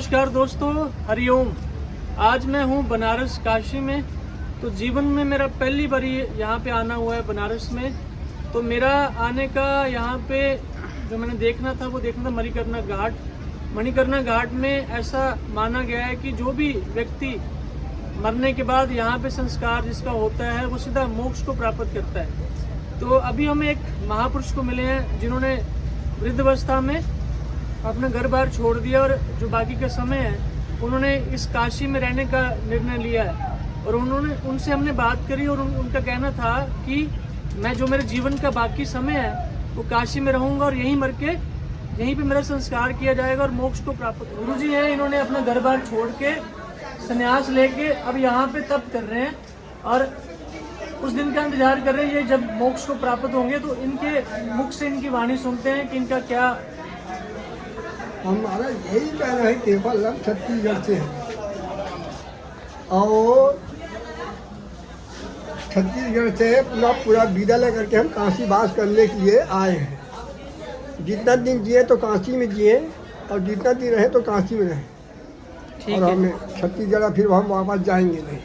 नमस्कार दोस्तों, हरिओम। आज मैं हूँ बनारस काशी में। तो जीवन में मेरा पहली बार यहाँ पे आना हुआ है बनारस में। तो मेरा आने का यहाँ पे जो मैंने देखना था वो देखना था मणिकर्णिका घाट। मणिकर्णिका घाट में ऐसा माना गया है कि जो भी व्यक्ति मरने के बाद यहाँ पे संस्कार जिसका होता है वो सीधा मोक्ष को प्राप्त करता है। तो अभी हम एक महापुरुष को मिले हैं जिन्होंने वृद्धावस्था में अपना घर बार छोड़ दिया और जो बाकी का समय है उन्होंने इस काशी में रहने का निर्णय लिया है। और उनसे हमने बात करी और उनका कहना था कि मैं जो मेरे जीवन का बाकी समय है वो काशी में रहूंगा और यहीं मर के यहीं पे मेरा संस्कार किया जाएगा और मोक्ष को प्राप्त। गुरुजी हैं, इन्होंने अपना घर बार छोड़ के संन्यास लेके अब यहाँ पे तप कर रहे हैं और उस दिन का इंतजार कर रहे हैं। ये जब मोक्ष को प्राप्त होंगे तो इनके मुख से इनकी वाणी सुनते हैं कि इनका क्या। हमारा यही कहना है केवल हम छत्तीसगढ़ से हैं और छत्तीसगढ़ से पूरा वीजा लेकर के हम काशी वास करने के लिए आए हैं। जितना दिन जिए तो काशी में जिए और जितना दिन रहे तो काशी में रहे। और हमें छत्तीसगढ़ फिर हम वापस जाएंगे नहीं।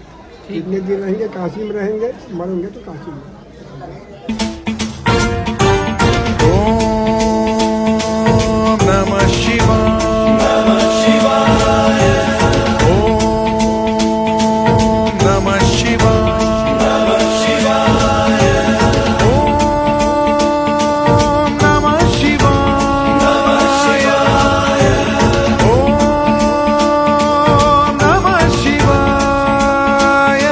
जितने दिन रहेंगे काशी में रहेंगे, मरेंगे तो काशी में। नमः शिवाय, नमः शिवाय, ओम नमः शिवाय, नमः शिवाय, ओम नमः शिवाय, नमः शिवाय, ओम नमः शिवाय,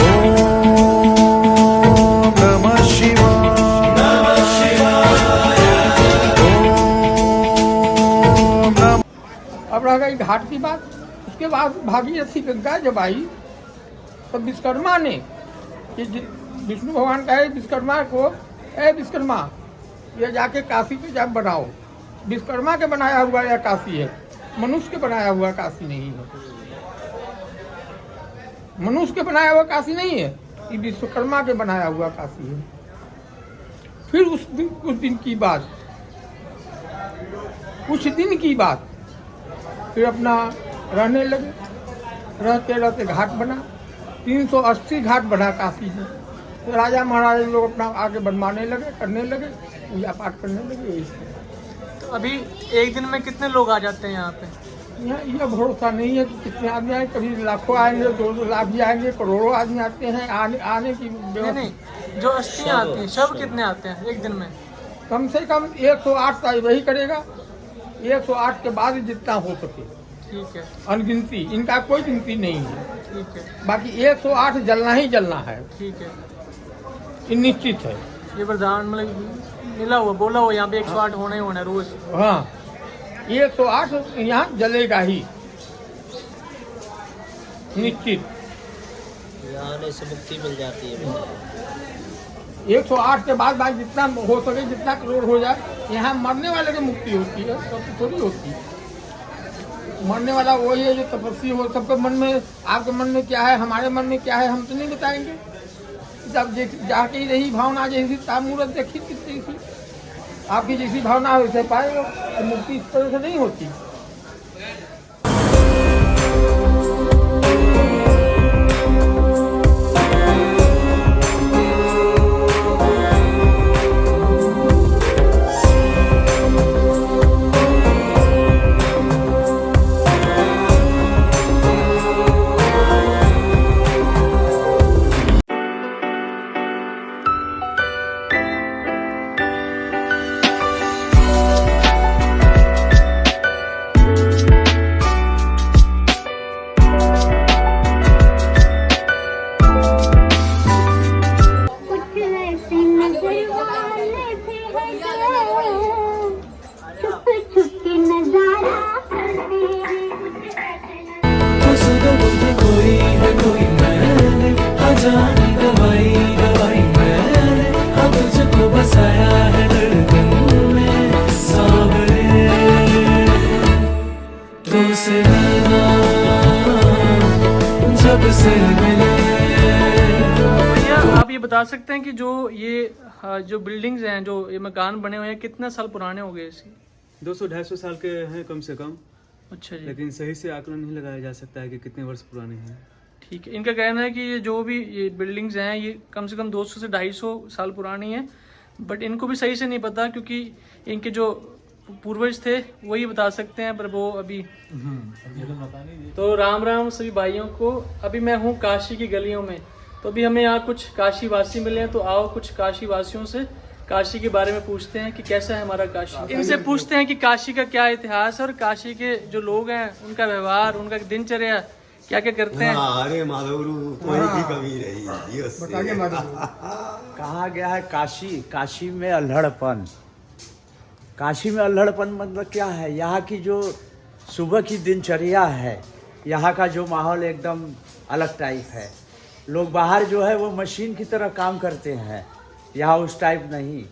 ओम नमः शिवाय, नमः शिवाय। अब रह गई घाट की बात। उसके बाद भागीरथी गंगा जब आई तो विश्वकर्मा ने कि विष्णु भगवान कहे विश्वकर्मा को, ए विश्वकर्मा ये जाके काशी पे जब बनाओ। विश्वकर्मा के बनाया हुआ यह काशी है, मनुष्य के बनाया हुआ काशी नहीं है। मनुष्य के बनाया हुआ काशी नहीं है, ये विश्वकर्मा के बनाया हुआ काशी है। फिर कुछ दिन की बात फिर अपना रहने लगे। रहते रहते घाट बना, 380 घाट बना काशी में। तो राजा महाराजा लोग अपना आगे बनवाने लगे, करने लगे, पूजा पाठ करने लगे। तो अभी एक दिन में कितने लोग आ जाते हैं यहाँ पे? यहाँ यह भरोसा नहीं है कि कितने आदमी आए। कभी लाखों आएंगे, 2 लाख भी आएंगे, करोड़ों आदमी आते हैं। आने की नहीं, जो अस्थियाँ आती हैं शव कितने आते हैं एक दिन में? कम से कम 108 का वही करेगा। 108 के बाद जितना हो सके। ठीक है, अनगिनती, इनका कोई गिनती नहीं है। ठीक है, बाकी 108 जलना ही जलना है, ठीक है। ये निश्चित है। ये वरदान मतलब मिला हुआ, बोला हुआ यहाँ पे 108 होना ही होना है रोज। हाँ, 108 यहाँ जलेगा ही निश्चित। आने से मुक्ति मिल जाती है। 108 के बाद भाई जितना हो सके, जितना करोड़ हो जाए। यहाँ मरने वाले की मुक्ति होती है, सब थोड़ी होती है। मरने वाला वही है जो तपस्वी हो। सबके मन में, आपके मन में क्या है, हमारे मन में क्या है, हम तो नहीं बताएंगे। जब जाके यही भावना जैसी तामूरत देखी थी, आपकी जैसी भावना वैसे पाएगा। तो मुक्ति इस तरह से नहीं होती। बता सकते हैं कि जो बिल्डिंग्स हैं, जो ये मकान बने हुए हैं, कितने साल पुराने हो गए इसके? 200-250 साल के हैं कम से कम। अच्छा जी, लेकिन सही से आंकड़ा नहीं लगाया जा सकता है कि कितने वर्ष पुराने हैं। ठीक है। इनका कहना है कि ये जो भी ये बिल्डिंग्स हैं ये कम से कम 200 से 250 साल पुरानी है, बट इनको भी सही से नहीं पता क्योंकि इनके जो पूर्वज थे वही बता सकते हैं, पर वो अभी तो राम राम सभी भाइयों को। अभी मैं हूँ काशी की गलियों में, तो अभी हमें यहाँ कुछ काशी वासी मिले हैं, तो आओ कुछ काशी वासियों से काशी के बारे में पूछते हैं कि कैसा है हमारा काशी। इनसे पूछते हैं कि काशी का क्या इतिहास है और काशी के जो लोग हैं उनका व्यवहार, उनका दिनचर्या क्या क्या करते हैं। अरे माधवरू कोई भी कमी रही ये उससे। बताइए मैडम। कहा गया है काशी में अल्हड़पन। काशी में अल्हड़पन मतलब क्या है? यहाँ की जो सुबह की दिनचर्या है, यहाँ का जो माहौल एकदम अलग टाइप है। लोग बाहर जो है वो मशीन की तरह काम करते हैं, यहाँ उस टाइप नहीं।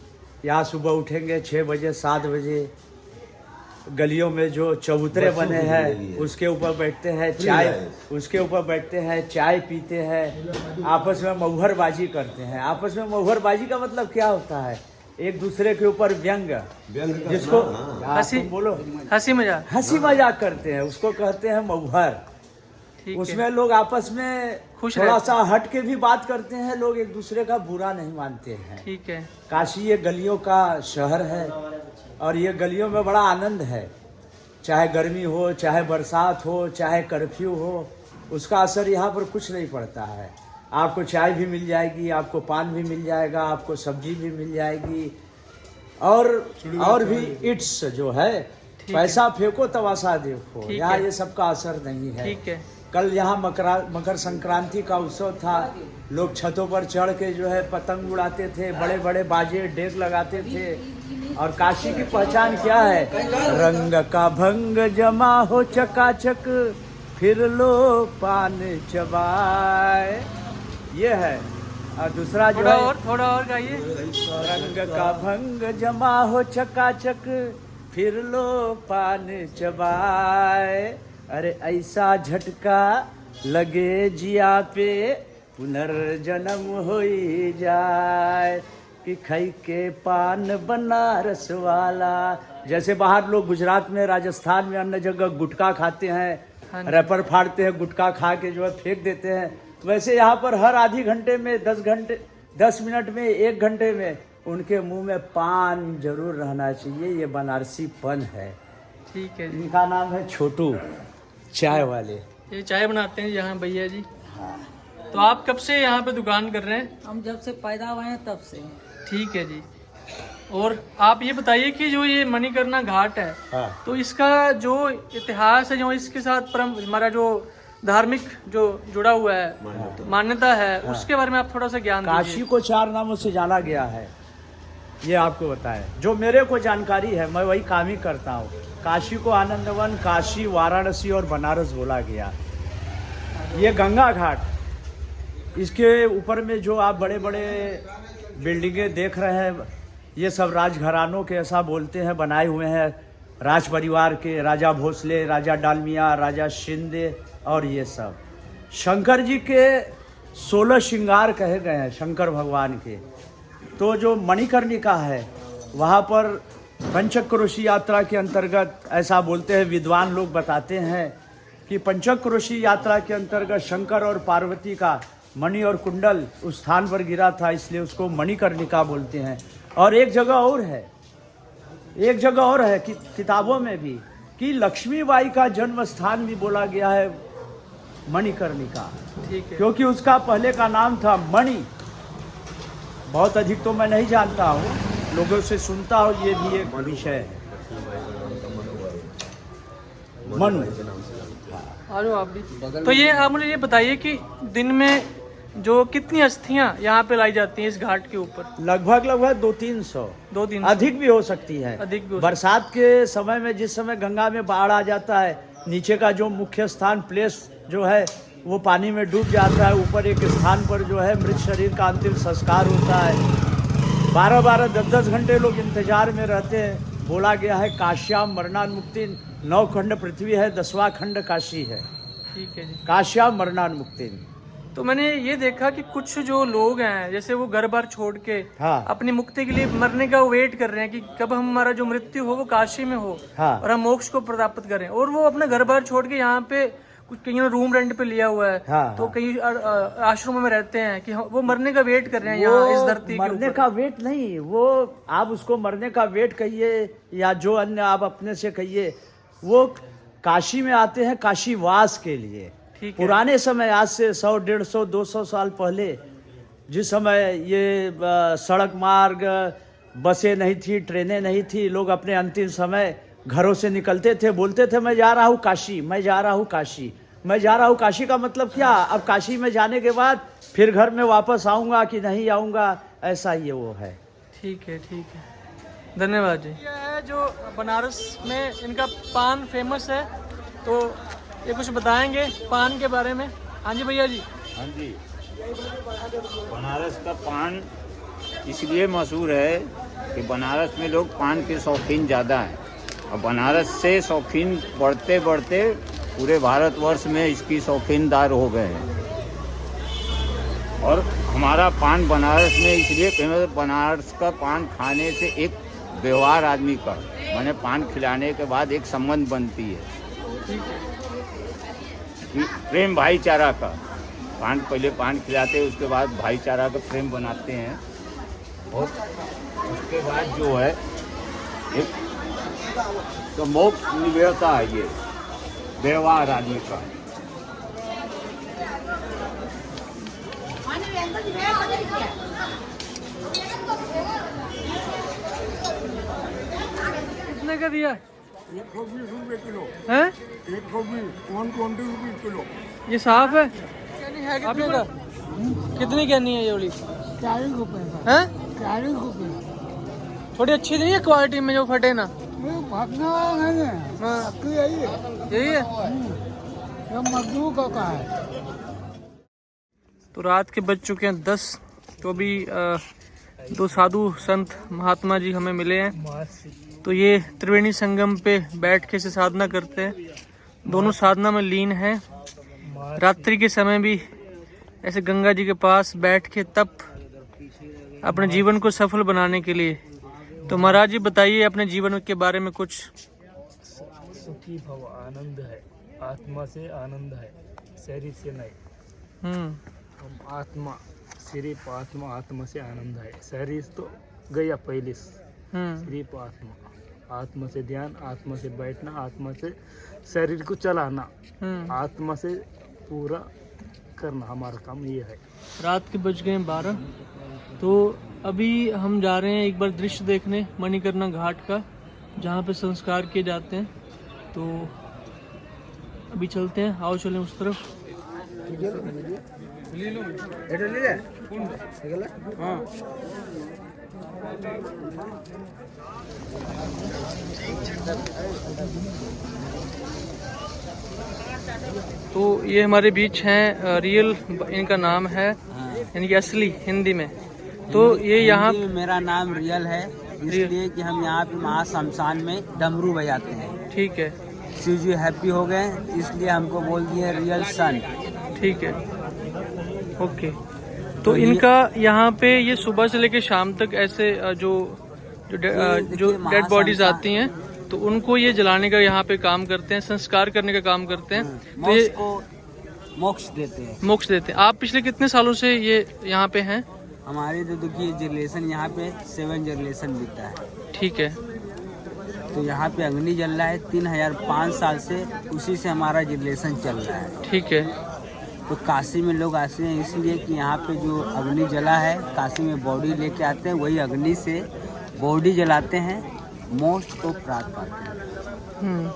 यहाँ सुबह उठेंगे 6 बजे 7 बजे, गलियों में जो चबूतरे बने हैं उसके ऊपर बैठते हैं, चाय उसके ऊपर बैठते हैं, चाय पीते हैं, आपस में मऊहरबाजी करते हैं। आपस में मऊहरबाजी का मतलब क्या होता है? एक दूसरे के ऊपर व्यंग जिसको हंसी बोलो हंसी मजाक करते हैं, उसको कहते हैं मऊहर। ठीक उसमें है। लोग आपस में खुश थोड़ा रहते सा हट के भी बात करते हैं, लोग एक दूसरे का बुरा नहीं मानते हैं। ठीक है। काशी ये गलियों का शहर है और ये गलियों में बड़ा आनंद है। चाहे गर्मी हो, चाहे बरसात हो, चाहे कर्फ्यू हो, उसका असर यहाँ पर कुछ नहीं पड़ता है। आपको चाय भी मिल जाएगी, आपको पान भी मिल जाएगा, आपको सब्जी भी मिल जाएगी, और भी इट्स जो है पैसा फेंको तमाशा देखो, ठीक यहाँ है। ये सबका असर नहीं है। ठीक है। कल यहाँ मकर संक्रांति का उत्सव था। लोग छतों पर चढ़ के जो है पतंग उड़ाते थे, बड़े बड़े बाजे डेग लगाते थे। और काशी की पहचान क्या है? रंग का भंग जमा हो चकाचक, फिर लो पान चबाए, ये है। और दूसरा जो है थोड़ा और गाइए। रंग का भंग जमा हो चकाचक, फिर लो पान चबाए, अरे ऐसा झटका लगे जिया पे, पुनर्जन्म हो जाए कि खाई के पान बनारस वाला। जैसे बाहर लोग गुजरात में, राजस्थान में, अन्य जगह गुटखा खाते हैं, रैपर फाड़ते हैं, गुटखा खा के जो है फेंक देते हैं, वैसे यहाँ पर हर आधी घंटे में 10 मिनट में 1 घंटे में उनके मुंह में पान जरूर रहना चाहिए। ये बनारसी पन है। ठीक है जी। इनका नाम है छोटू, चाय वाले। ये चाय बनाते हैं यहाँ भैया जी। तो आप कब से यहाँ पे दुकान कर रहे हैं? हम जब से पैदा हुए हैं तब से। ठीक है जी। और आप ये बताइए कि जो ये मणिकर्णिका घाट है, हाँ। तो इसका जो इतिहास है, जो इसके साथ हमारा जो धार्मिक जो जुड़ा हुआ है, मान्यता है, उसके बारे में आप थोड़ा सा ज्ञान काशी दीजिए। को 4 नामों से जाना गया है, ये आपको बताएं। जो मेरे को जानकारी है मैं वही काम ही करता हूँ। काशी को आनंदवन, काशी, वाराणसी और बनारस बोला गया। ये गंगा घाट, इसके ऊपर में जो आप बड़े बड़े बिल्डिंगें देख रहे हैं, ये सब राजघरानों के ऐसा बोलते हैं बनाए हुए हैं, राज परिवार के, राजा भोसले, राजा डालमिया, राजा शिंदे और ये सब। शंकर जी के 16 श्रृंगार कहे गए हैं, शंकर भगवान के। तो जो मणिकर्णिका है वहाँ पर पंचक्रोशी यात्रा के अंतर्गत, ऐसा बोलते हैं विद्वान लोग बताते हैं कि पंचक्रोशी यात्रा के अंतर्गत शंकर और पार्वती का मणि और कुंडल उस स्थान पर गिरा था, इसलिए उसको मणिकर्णिका बोलते हैं। और एक जगह और है कि किताबों में भी कि लक्ष्मीबाई का जन्म स्थान भी बोला गया है मणिकर्णिका, ठीक है। क्योंकि उसका पहले का नाम था मणि। बहुत अधिक तो मैं नहीं जानता हूँ, लोगों से सुनता हूँ, ये भी एक विषय है। मनु। आ जाओ आप भी। तो ये आप मुझे ये बताइए कि दिन में जो कितनी अस्थियां यहाँ पे लाई जाती हैं इस घाट के ऊपर? लगभग 200-300, 2-3 अधिक भी हो सकती है। अधिक भी हो बरसात के समय में, जिस समय गंगा में बाढ़ आ जाता है, नीचे का जो मुख्य स्थान प्लेस जो है वो पानी में डूब जाता है। ऊपर एक स्थान पर जो है मृत शरीर का अंतिम संस्कार होता है। 12-12, 10-10 घंटे लोग इंतजार में रहते हैं। बोला गया है काश्याम मरणान्मुक्ति, 9 खंड पृथ्वी है, 10वां खंड काशी है। ठीक है जी। काश्याम मरणान्मुक्ति। तो मैंने ये देखा कि कुछ जो लोग हैं जैसे वो घर बार छोड़ के हाँ। अपनी मुक्ति के लिए मरने का वेट कर रहे हैं कि कब हमारा जो मृत्यु हो वो काशी में हो हाँ। और हम मोक्ष को प्राप्त करें, और वो अपना घर बार छोड़ के यहाँ पे कुछ कहीं रूम रेंट पे लिया हुआ है। हाँ, तो कई आश्रमों में रहते हैं कि वो मरने का वेट कर रहे हैं यहाँ इस धरती के मरने ऊपर। का वेट नहीं, वो आप उसको मरने का वेट कहिए या जो अन्य आप अपने से कहिए, वो काशी में आते हैं काशी वास के लिए। ठीक है। पुराने समय, आज से 100, 150, 200 साल पहले, जिस समय ये सड़क मार्ग, बसें नहीं थी, ट्रेनें नहीं थी, लोग अपने अंतिम समय घरों से निकलते थे, बोलते थे मैं जा रहा हूँ काशी, मैं जा रहा हूँ काशी, मैं जा रहा हूँ काशी। का मतलब क्या? अब काशी में जाने के बाद फिर घर में वापस आऊँगा कि नहीं आऊँगा, ऐसा ही वो है। ठीक है, ठीक है, धन्यवाद जी। यह है जो बनारस में इनका पान फेमस है, तो ये कुछ बताएंगे पान के बारे में। हाँ जी भैया जी। हाँ जी, बनारस का पान इसलिए मशहूर है कि बनारस में लोग पान के शौकीन ज़्यादा हैं, और बनारस से शौकीन बढ़ते बढ़ते पूरे भारतवर्ष में इसकी शौकीनदार हो गए हैं। और हमारा पान बनारस में इसलिए फेमस, बनारस का पान खाने से एक व्यवहार आदमी का, माने पान खिलाने के बाद एक संबंध बनती है कि प्रेम भाईचारा का। पान पहले पान खिलाते हैं, उसके बाद भाईचारा का प्रेम बनाते हैं, और उसके बाद जो है एक तो मोक्ष निवेदता है, ये व्यवहार आदमी का। कितने का दिया? 120 रुपये किलो। है 120 रुपये किलो। ये साफ है? है कितने का? कितनी कहनी है ये वाली? 40 रुपये का। है 40 रुपये। थोड़ी अच्छी नहीं है क्वालिटी में जो फटे ना? भागने वाला नहीं है, हाँ। यही है, यही है। ये मजदूर का है। तो रात के बज चुके हैं 10। तो अभी दो साधु संत महात्मा जी हमें मिले हैं। तो ये त्रिवेणी संगम पे बैठ के से साधना करते हैं, दोनों साधना में लीन हैं। रात्रि के समय भी ऐसे गंगा जी के पास बैठ के तप अपने जीवन को सफल बनाने के लिए। तो महाराज जी बताइए अपने जीवन के बारे में कुछ। सुखी भव, आनंद है, आत्मा से आनंद है, शरीर से नहीं। हम आत्मा, सिर्फ आत्मा, आत्मा से आनंद है। शरीर तो गया पहले, सिर्फ आत्मा, आत्मा से ध्यान, आत्मा से बैठना, आत्मा से शरीर को चलाना, आत्मा से पूरा करना, हमारा काम ये है। रात के बज गए 12। तो अभी हम जा रहे हैं एक बार दृश्य देखने मणिकर्णिका घाट का, जहाँ पे संस्कार किए जाते हैं। तो अभी चलते हैं, आओ चलें उस तरफ। हाँ। तो ये हमारे बीच हैं रियल, इनका नाम है, इनकी असली हिंदी में। तो ये यहाँ मेरा नाम रियल है, इसलिए कि हम यहाँ पे महाशमशान में डमरू बजाते हैं। ठीक है। शिव जी हैप्पी हो गए, इसलिए हमको बोल दिए रियल सन। ठीक है, ओके। तो इनका यहाँ पे ये सुबह से लेकर शाम तक ऐसे जो डेड बॉडीज आती हैं, तो उनको ये जलाने का यहाँ पे काम करते हैं, संस्कार करने का काम करते हैं। तो ये मोक्ष देते हैं। मोक्ष देते हैं। आप पिछले कितने सालों से ये यहाँ पे हैं? हमारे तो देखिए जनरेशन यहाँ पे 7 जनरेशन बीता है। ठीक है। तो यहाँ पे अग्नि जल रहा है 3005 साल से, उसी से हमारा जनरेशन चल रहा है। ठीक है। तो काशी में लोग आते हैं इसलिए कि यहाँ पे जो अग्नि जला है, काशी में बॉडी लेके आते हैं, वही अग्नि से बॉडी जलाते हैं, मोक्ष को प्राप्त पाते हैं।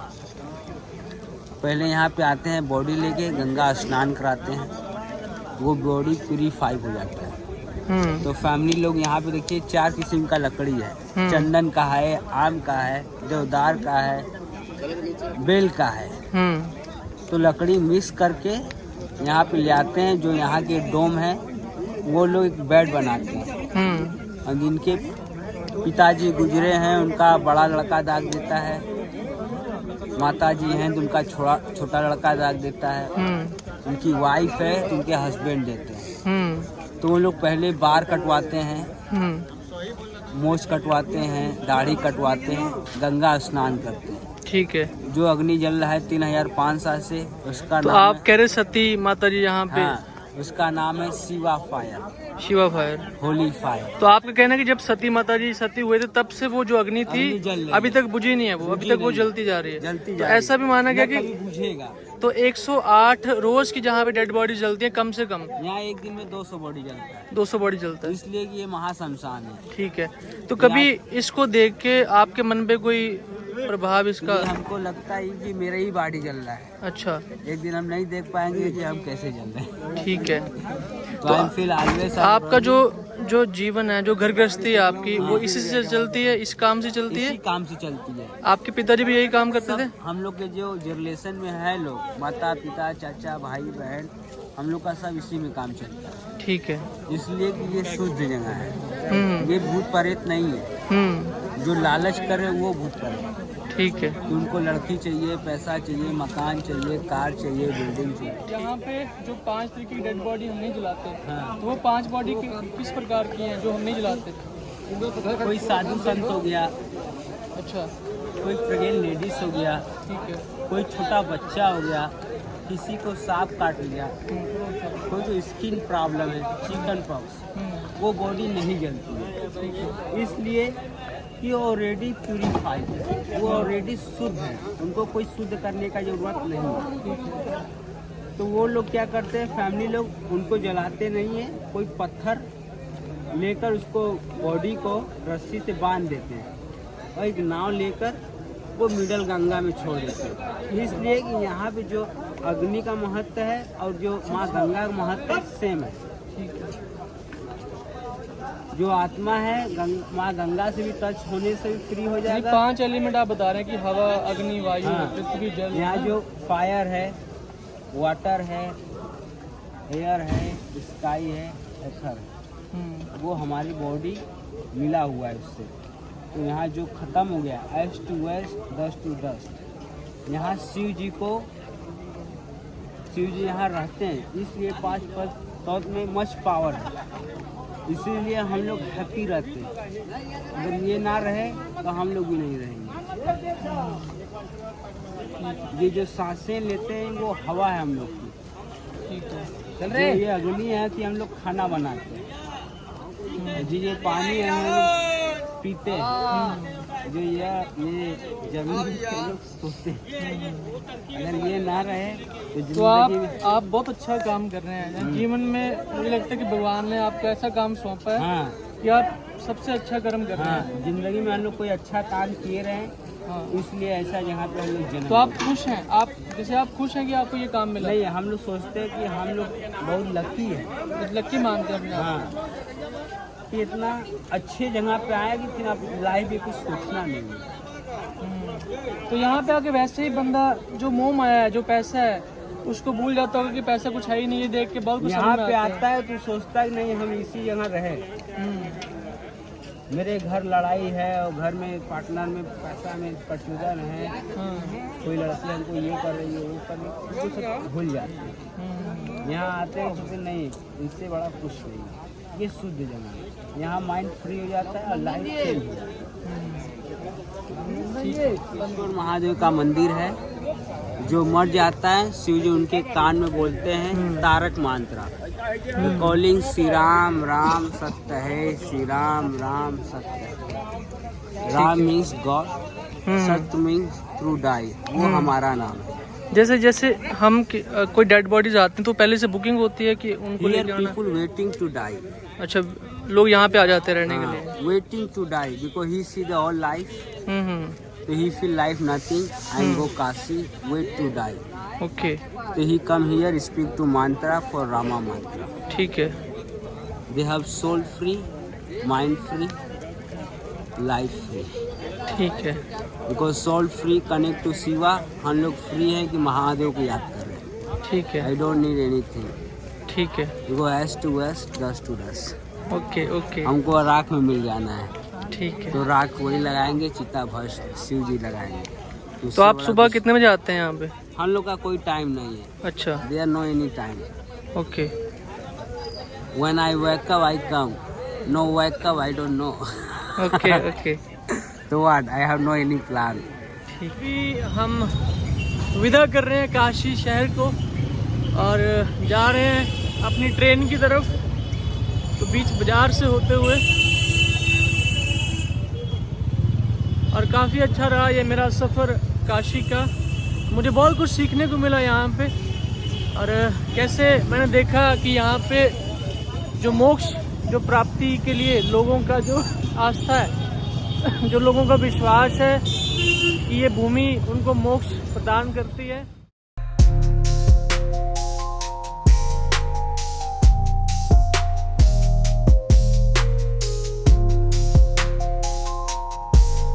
पहले यहाँ पे आते हैं बॉडी लेके, गंगा स्नान कराते हैं, वो बॉडी प्यूरीफाई हो जाता है। तो फैमिली लोग यहाँ पे देखिए 4 किस्म का लकड़ी है, चंदन का है, आम का है, देवदार का है, बेल का है। तो लकड़ी मिक्स करके यहाँ पे ले आते हैं, जो यहाँ के डोम है वो लोग एक बेड बनाते हैं। और जिनके पिताजी गुजरे हैं, उनका बड़ा लड़का दाग देता है, माता जी हैं तो उनका छोटा लड़का दाग देता है। उनकी वाइफ है तो उनके हस्बैंड देते हैं। तो वो लोग पहले बाल कटवाते हैं, मोछ कटवाते हैं, दाढ़ी कटवाते हैं, गंगा स्नान करते हैं। ठीक है। जो अग्नि जल रहा है 3500 से, उसका तो नाम आप कह रहे सती माता जी यहाँ पे? हाँ, उसका नाम है Shiva fire, Shiva fire, Holi fire. तो आपका कहना है कि जब सती माता जी सती हुए थे तब से वो जो अग्नि थी अग्नि जल रही अभी तक बुझी नहीं है, वो अभी तक वो जलती जा रही है। तो ऐसा भी माना गया कि बुझेगा। तो 108 रोज की जहाँ पे डेड बॉडी जलती है कम से कम यहाँ एक दिन में 200 बॉडी जलता है। 200 बॉडी जलता है, इसलिए कि ये महाशमशान है। ठीक है। तो कभी इसको देख के आपके मन पे कोई प्रभाव इसका? हमको लगता है कि मेरा ही बॉडी जल रहा है। अच्छा। एक दिन हम नहीं देख पाएंगे कि हम कैसे जल रहे हैं। ठीक है। तो आपका जो जीवन है, जो घर गृहस्थी है आपकी, वो इसी से चलती है, इस काम से चलती है? इसी काम से चलती है। आपके पिताजी भी यही काम करते थे? हम लोग के जो रिलेशन में है लोग, माता पिता चाचा भाई बहन, हम लोग का सब इसी में काम चलता है। ठीक है। इसलिए कि ये शुद्ध जगह है, ये भूत प्रेत नहीं है। जो लालच करे वो भूत प्रेत। ठीक है। उनको लड़की चाहिए, पैसा चाहिए, मकान चाहिए, कार चाहिए, बिल्डिंग चाहिए। यहाँ पे जो 5 तरह की डेड बॉडी हम नहीं जलाते, हाँ। तो वो 5 बॉडी किस प्रकार की हैं जो हम नहीं जलाते? कोई साधु संत हो गया, अच्छा, कोई प्रेग्नेंट लेडीज हो गया, ठीक है, कोई छोटा बच्चा हो गया, किसी को सांप काट लिया, कोई तो स्किन प्रॉब्लम है, चिकन पॉक्स, वो बॉडी नहीं जलती है। इसलिए कि ऑलरेडी प्यूरीफाइड है, वो ऑलरेडी शुद्ध है, उनको कोई शुद्ध करने का जरूरत नहीं है। तो वो लोग क्या करते हैं, फैमिली लोग उनको जलाते नहीं है, कोई पत्थर लेकर उसको बॉडी को रस्सी से बांध देते हैं और एक नाव लेकर वो मिडल गंगा में छोड़ देते हैं। इसलिए कि यहाँ पे जो अग्नि का महत्व है और जो माँ गंगा का महत्व है सेम है। जो आत्मा है माँ गंगा से भी टच होने से भी फ्री हो जाएगा। 5 एलिमेंट आप बता रहे हैं कि हवा, अग्नि, वायु, पृथ्वी, जल। यहाँ जो फायर है, वाटर है, एयर है, स्काई है, एथर, वो हमारी बॉडी मिला हुआ है उससे। तो यहाँ जो खत्म हो गया, east to west, dust to dust, यहाँ शिव जी यहाँ रहते हैं, इसलिए 5 तत्व में मच पावर है, इसीलिए हम लोग हैप्पी रहते हैं। अगर ये ना रहे तो हम लोग भी नहीं रहेंगे। ये जो सांसें लेते हैं वो हवा है हम लोग की, ठीक है। चल रहे ये अग्नि है कि हम लोग खाना बनाते हैं, जी ये पानी है हम लोग पीते हैं, जो ये जमीन हम लोग सोते हैं। अगर ये ना रहे तो आप बहुत अच्छा काम कर रहे हैं जीवन में। मुझे लगता है कि भगवान ने आपको ऐसा काम सौंपा है, हाँ, कि आप सबसे अच्छा कर्म कर रहे हैं। जिंदगी में हम लोग कोई अच्छा काम किए रहे हैं, हाँ, इसलिए ऐसा यहाँ पे हम लोग जन्म। तो आप खुश हैं? आप जैसे आप खुश हैं कि आपको ये काम मिला? नहीं, हम लोग सोचते हैं कि हम लोग बहुत लकी है, लकी मानते हैं अपने आप। हाँ, कि इतना अच्छे जगह पे आया कि फिर आप लाइफ में कुछ सोचना नहीं है। तो यहाँ पे आके वैसे ही बंदा जो मोह माया है, जो पैसा है, उसको भूल जाता होगा कि पैसा कुछ है ही नहीं, ये देख के बहुत कुछ यहाँ पे आता है तो सोचता है नहीं हम इसी जगह रहे। मेरे घर लड़ाई है और घर में पार्टनर में पैसा में कन्फ्यूजन है, कोई लड़की हमको ये कर रही है वो कर रही है, वो सब भूल जाते हैं। यहाँ आते हैं सोचते नहीं इससे बड़ा कुछ नहीं है, ये शुद्ध जगह है, यहाँ माइंड फ्री हो जाता है और लाइफ चेंज हो जाता है। महादेव का मंदिर है, जो मर जाता है शिव जी उनके कान में बोलते हैं तारक मंत्र, कॉलिंग श्री राम राम सत्य है, श्री राम राम सत्य है। राम मीन्स गॉड, सत्य मीन्स ट्रू डाई, वो हमारा नाम है। जैसे जैसे हम कोई डेड बॉडीज आते हैं तो पहले से बुकिंग होती है कि उनको लेके आना? People waiting to die. अच्छा, लोग यहाँ पे आ जाते हैं रहने के लिए? Waiting to die because he see the all life, so he feel life nothing and go Kashi, wait to die. Okay. So he come here speak to mantra for Rama mantra. ठीक है. They have soul free, mind free, life free. ठीक है. Because soul free connect to Shiva, हम लोग free है कि महादेव को याद कर रहे हैं. ठीक है. I don't need anything. ठीक है. Go west to west, dust to dust. Okay, okay. हमको राख में मिल जाना है. ठीक है. तो राख वही लगाएंगे, चिता भस्म शिव जी लगाएंगे। उससे आप बड़ा सुबह कुछ- कितने बजे आते हैं यहाँ पे? हम लोग का कोई टाइम नहीं है। अच्छा, there no any time. Okay. When I wake up I come, no wake up I don't know. Okay okay. तो what, I have no any plan. ठीक। अभी हम विदा कर रहे हैं काशी शहर को और जा रहे हैं अपनी ट्रेन की तरफ, तो बीच बाजार से होते हुए। और काफ़ी अच्छा रहा ये मेरा सफ़र काशी का। मुझे बहुत कुछ सीखने को मिला यहाँ पे, और कैसे मैंने देखा कि यहाँ पे जो मोक्ष, जो प्राप्ति के लिए लोगों का जो आस्था है, जो लोगों का विश्वास है कि ये भूमि उनको मोक्ष प्रदान करती है।